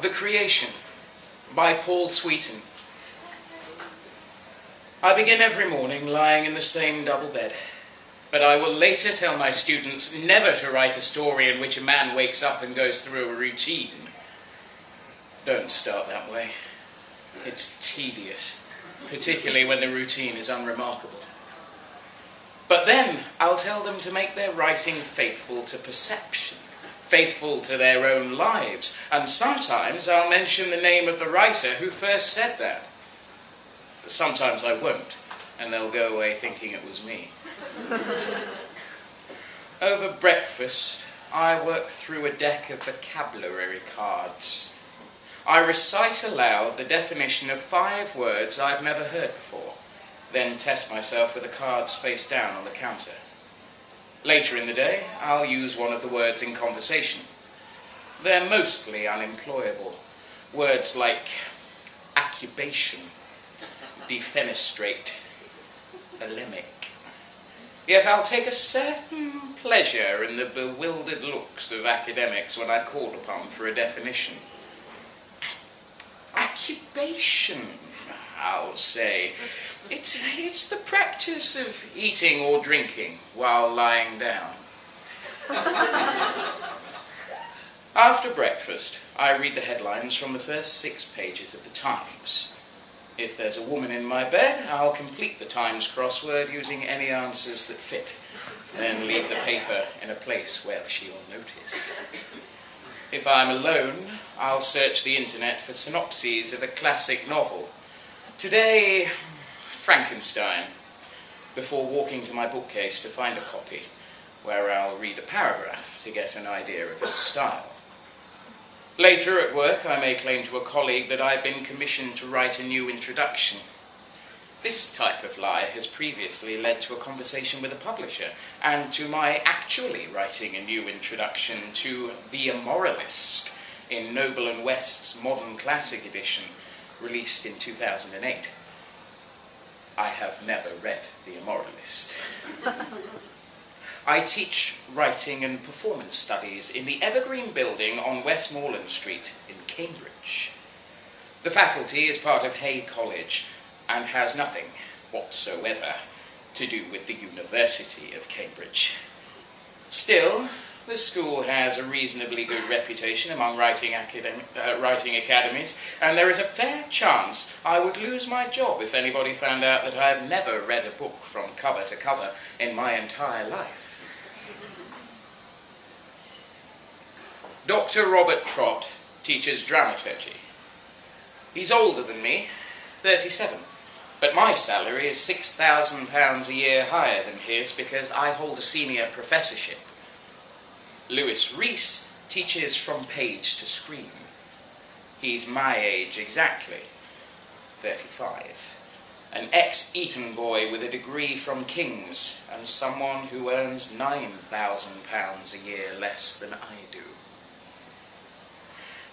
The Creation by Sweeten. I begin every morning lying in the same double bed, but I will later tell my students never to write a story in which a man wakes up and goes through a routine. Don't start that way. It's tedious, particularly when the routine is unremarkable. But then I'll tell them to make their writing faithful to perception, faithful to their own lives, and sometimes I'll mention the name of the writer who first said that. Sometimes I won't, and they'll go away thinking it was me. Over breakfast, I work through a deck of vocabulary cards. I recite aloud the definition of 5 words I've never heard before, then test myself with the cards face down on the counter. Later in the day, I'll use one of the words in conversation. They're mostly unemployable. Words like accubation, defenestrate, polemic. Yet I'll take a certain pleasure in the bewildered looks of academics when I'm called upon for a definition. Accubation, I'll say. It's the practice of eating or drinking while lying down. After breakfast, I read the headlines from the first 6 pages of the Times. If there's a woman in my bed, I'll complete the Times crossword using any answers that fit, then leave the paper in a place where she'll notice. If I'm alone, I'll search the internet for synopses of a classic novel. Today, Frankenstein, before walking to my bookcase to find a copy, where I'll read a paragraph to get an idea of its style. Later at work, I may claim to a colleague that I've been commissioned to write a new introduction. This type of lie has previously led to a conversation with a publisher, and to my actually writing a new introduction to The Immoralist in Noble and West's Modern Classic edition, released in 2008. I have never read The Immoralist. I teach writing and performance studies in the Evergreen Building on Westmoreland Street in Cambridge. The faculty is part of Hay College and has nothing whatsoever to do with the University of Cambridge. Still, the school has a reasonably good reputation among writing academies, and there is a fair chance I would lose my job if anybody found out that I have never read a book from cover to cover in my entire life. Dr. Robert Trott teaches dramaturgy. He's older than me, 37, but my salary is £6,000 a year higher than his because I hold a senior professorship. Reese teaches from page to screen. He's my age exactly, 35. An ex-Eton boy with a degree from King's and someone who earns £9,000 a year less than I do.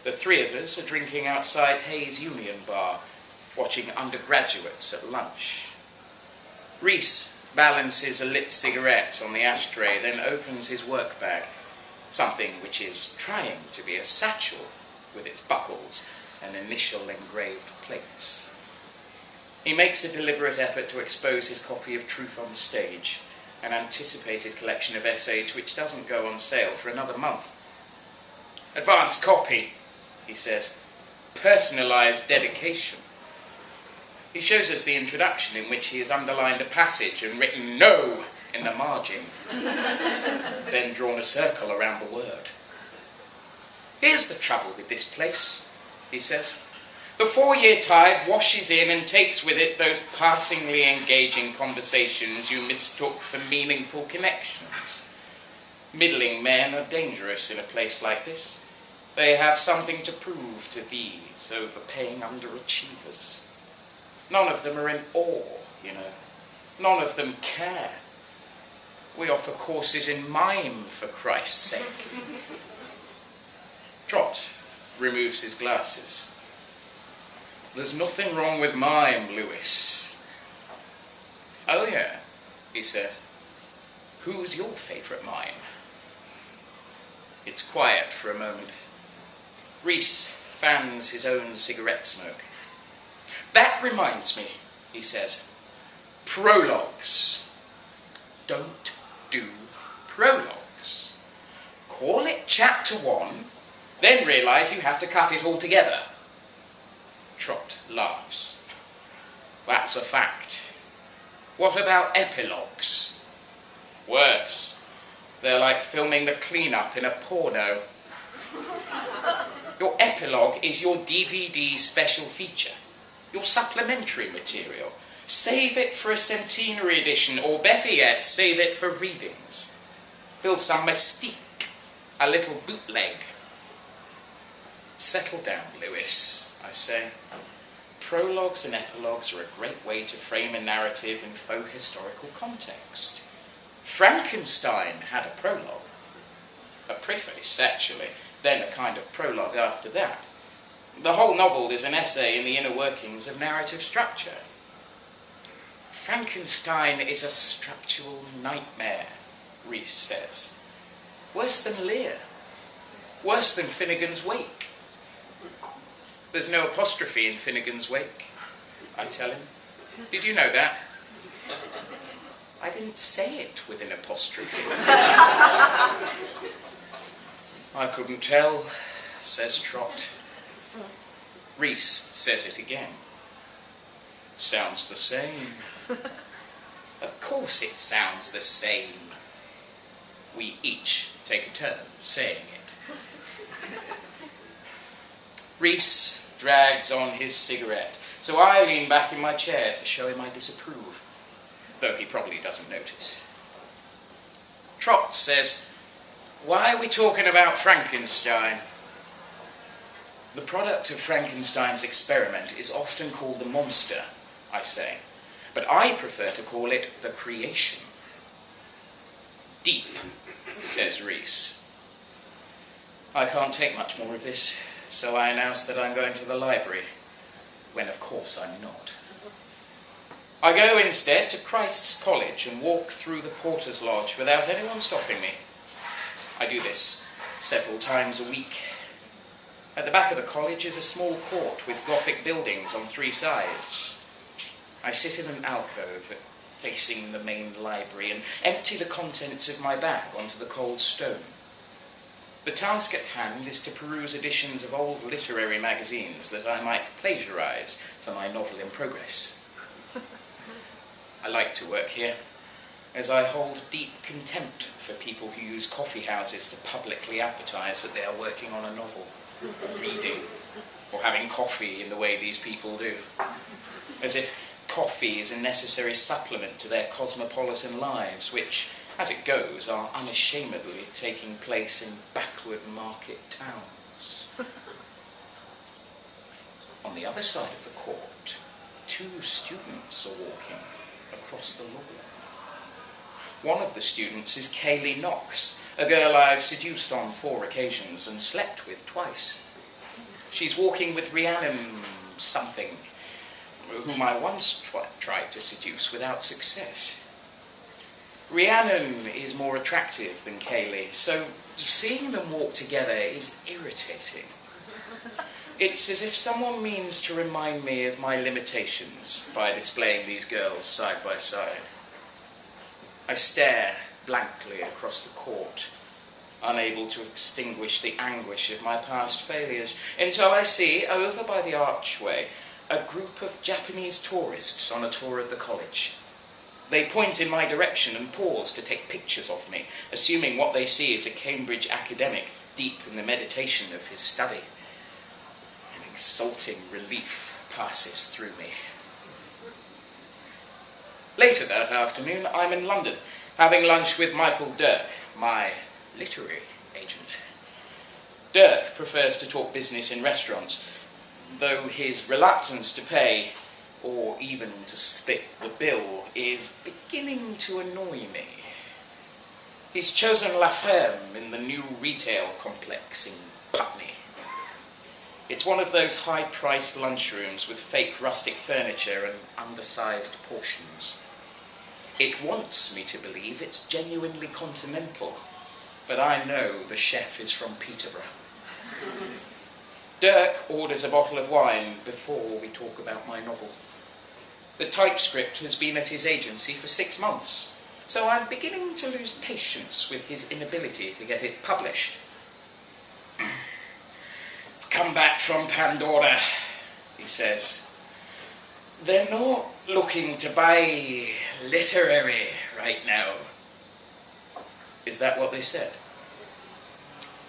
The 3 of us are drinking outside Hayes Union Bar, watching undergraduates at lunch. Reese balances a lit cigarette on the ashtray, then opens his work bag, something which is trying to be a satchel with its buckles and initial engraved plates. He makes a deliberate effort to expose his copy of Truth on Stage, an anticipated collection of essays which doesn't go on sale for another month. Advance copy, he says. Personalised dedication. He shows us the introduction in which he has underlined a passage and written "no" in the margin, then drawn a circle around the word. Here's the trouble with this place, he says. The 4-year tide washes in and takes with it those passingly engaging conversations you mistook for meaningful connections. Middling men are dangerous in a place like this. They have something to prove to these overpaying underachievers. None of them are in awe, you know. None of them care. We offer courses in mime, for Christ's sake. Trott removes his glasses. There's nothing wrong with mime, Lewis. Oh yeah, he says. Who's your favourite mime? It's quiet for a moment. Reese fans his own cigarette smoke. "That reminds me," he says. "Prologues. Don't do prologues. Call it chapter 1, then realise you have to cut it all together." Trott laughs. "That's a fact. What about epilogues?" "Worse. They're like filming the clean-up in a porno. Your epilogue is your DVD special feature, your supplementary material. Save it for a centenary edition, or better yet, save it for readings. Build some mystique, a little bootleg." "Settle down, Lewis," I say. "Prologues and epilogues are a great way to frame a narrative in faux historical context. Frankenstein had a prologue. A preface, actually, then a kind of prologue after that. The whole novel is an essay in the inner workings of narrative structure. Frankenstein is a structural nightmare," Reese says. "Worse than Lear. Worse than Finnegan's Wake." "There's no apostrophe in Finnegan's Wake," I tell him. "Did you know that?" "I didn't say it with an apostrophe." "I couldn't tell," says Trott. Reese says it again. "Sounds the same." "Of course it sounds the same." We each take a turn saying it. Reese drags on his cigarette, so I lean back in my chair to show him I disapprove, though he probably doesn't notice. Trott says, "Why are we talking about Frankenstein?" "The product of Frankenstein's experiment is often called the monster," I say, "but I prefer to call it the creation." "Deep," says Reese. I can't take much more of this, so I announce that I'm going to the library, when of course I'm not. I go instead to Christ's College and walk through the Porter's Lodge without anyone stopping me. I do this several times a week. At the back of the college is a small court with Gothic buildings on 3 sides. I sit in an alcove facing the main library and empty the contents of my bag onto the cold stone. The task at hand is to peruse editions of old literary magazines that I might plagiarise for my novel in progress. I like to work here, as I hold deep contempt for people who use coffee houses to publicly advertise that they are working on a novel, or reading, or having coffee in the way these people do. As if coffee is a necessary supplement to their cosmopolitan lives, which, as it goes, are unashamedly taking place in backward market towns. On the other side of the court, 2 students are walking across the lawn. One of the students is Kaylee Knox, a girl I've seduced on 4 occasions and slept with twice. She's walking with Rhiannon something, whom I once tried to seduce without success. Rhiannon is more attractive than Kaylee, so seeing them walk together is irritating. It's as if someone means to remind me of my limitations by displaying these girls side by side. I stare blankly across the court, unable to extinguish the anguish of my past failures, until I see, over by the archway, a group of Japanese tourists on a tour of the college. They point in my direction and pause to take pictures of me, assuming what they see is a Cambridge academic deep in the meditation of his study. An exulting relief passes through me. Later that afternoon, I'm in London, having lunch with Michael Dirk, my literary agent. Dirk prefers to talk business in restaurants, though his reluctance to pay, or even to split the bill, is beginning to annoy me. He's chosen La Ferme in the new retail complex in Putney. It's one of those high-priced lunchrooms with fake rustic furniture and undersized portions. It wants me to believe it's genuinely continental, but I know the chef is from Peterborough. Dirk orders a bottle of wine before we talk about my novel. The typescript has been at his agency for 6 months, so I'm beginning to lose patience with his inability to get it published. It's come back from Pandora, he says. They're not looking to buy literary right now. Is that what they said?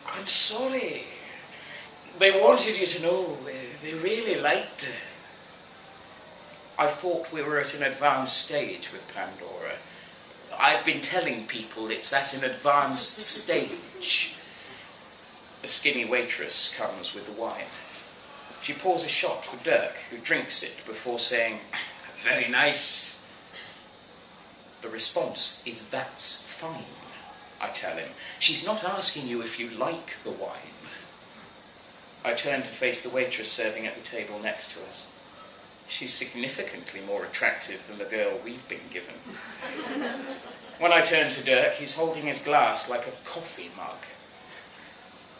I'm sorry. They wanted you to know. They really liked it. I thought we were at an advanced stage with Pandora. I've been telling people it's at an advanced stage. A skinny waitress comes with the wine. She pours a shot for Dirk, who drinks it before saying, "Very nice." The response is, "That's fine," I tell him. She's not asking you if you like the wine. I turn to face the waitress serving at the table next to us. She's significantly more attractive than the girl we've been given. When I turn to Dirk, he's holding his glass like a coffee mug.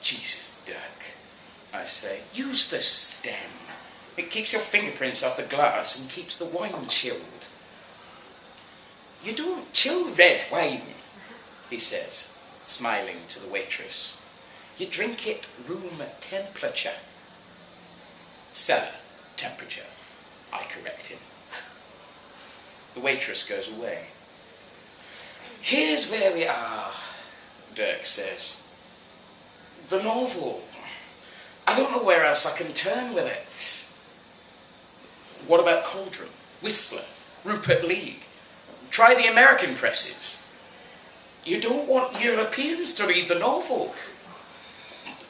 "Jesus, Dirk," I say, "use the stem. It keeps your fingerprints off the glass and keeps the wine chilled." "You don't chill red wine," he says, smiling to the waitress. "You drink it room temperature." "Cellar temperature," I correct him. The waitress goes away. "Here's where we are," Dirk says. "The novel. I don't know where else I can turn with it." "What about Cauldron, Whistler, Rupert League? Try the American presses." "You don't want Europeans to read the novel."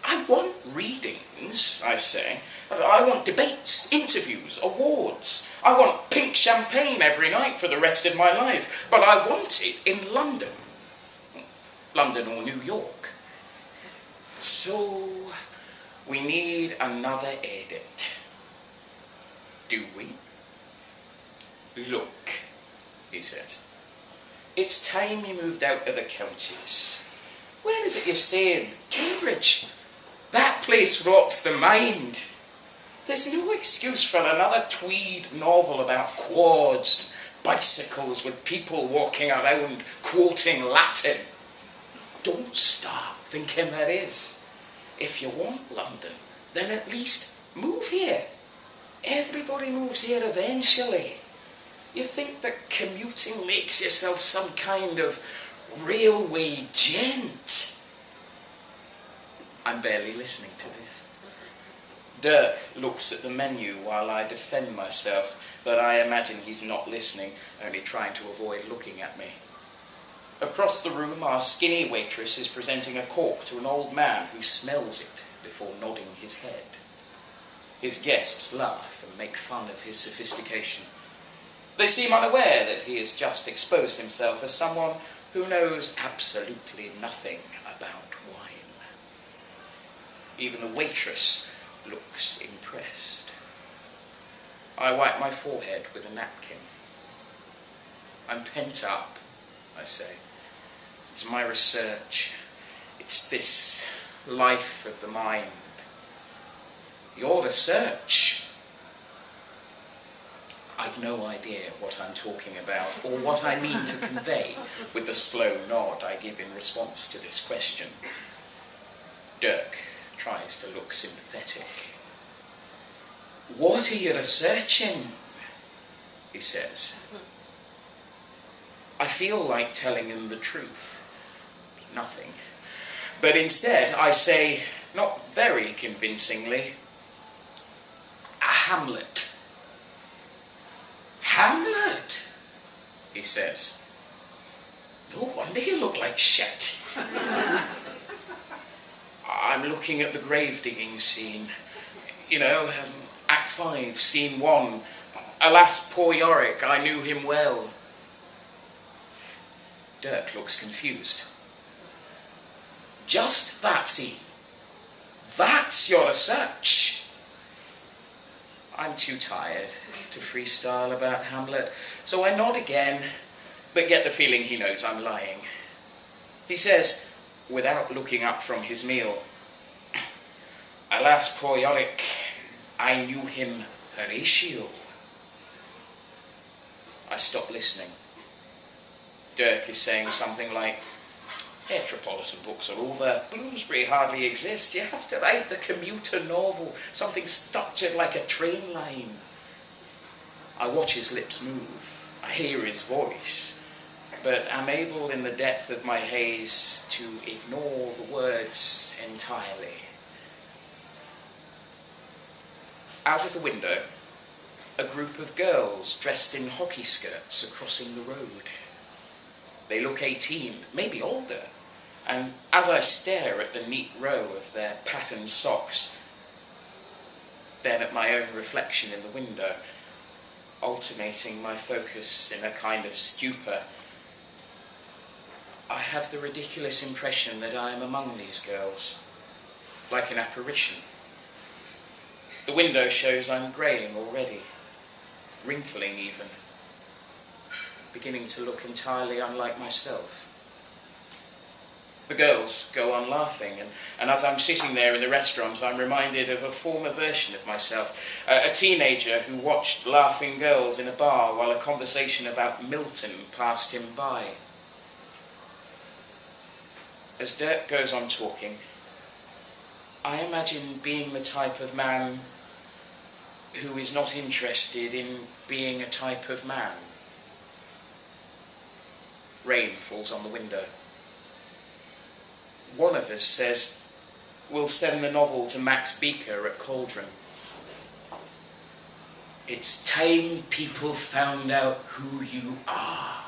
"I want readings," I say. "I want debates, interviews, awards. I want pink champagne every night for the rest of my life. But I want it in London. London or New York. So we need another edit. Do we?" "Look," he says. "It's time you moved out of the counties. Where is it you're staying? Cambridge. That place rots the mind. There's no excuse for another Tweed novel about quads, bicycles with people walking around quoting Latin. Don't start thinking there is. If you want London, then at least move here. Everybody moves here eventually. You think that commuting makes yourself some kind of railway gent?" I'm barely listening to this. Dirk looks at the menu while I defend myself, but I imagine he's not listening, only trying to avoid looking at me. Across the room, our skinny waitress is presenting a cork to an old man who smells it before nodding his head. His guests laugh and make fun of his sophistication. They seem unaware that he has just exposed himself as someone who knows absolutely nothing about wine. Even the waitress looks impressed. I wipe my forehead with a napkin. "I'm pent up," I say. "It's my research. It's this life of the mind." "Your research?" I've no idea what I'm talking about or what I mean to convey with the slow nod I give in response to this question. Dirk tries to look sympathetic. "What are you researching?" he says. I feel like telling him the truth. Nothing. But instead I say, not very convincingly, "Hamlet." "Hamlet?" he says. "No wonder you look like shit." I'm looking at the grave digging scene. You know, Act 5, Scene 1. "Alas, poor Yorick, I knew him well." Dirk looks confused. "Just that scene? That's your research?" I'm too tired to freestyle about Hamlet, so I nod again, but get the feeling he knows I'm lying. He says, without looking up from his meal, last periodic, I knew him Horatio. I stopped listening. Dirk is saying something like, Metropolitan books are over. Bloomsbury hardly exists. You have to write the commuter novel, something structured like a train line. I watch his lips move. I hear his voice. But I'm able in the depth of my haze to ignore the words entirely. Out of the window, a group of girls dressed in hockey skirts are crossing the road. They look 18, maybe older, and as I stare at the neat row of their patterned socks, then at my own reflection in the window, alternating my focus in a kind of stupor, I have the ridiculous impression that I am among these girls, like an apparition. The window shows I'm greying already, wrinkling even, beginning to look entirely unlike myself. The girls go on laughing, and as I'm sitting there in the restaurant, I'm reminded of a former version of myself, a teenager who watched laughing girls in a bar while a conversation about Milton passed him by. As Dirk goes on talking, I imagine being the type of man who is not interested in being a type of man. Rain falls on the window. One of us says, we'll send the novel to Max Beaker at Cauldron. It's time people found out who you are.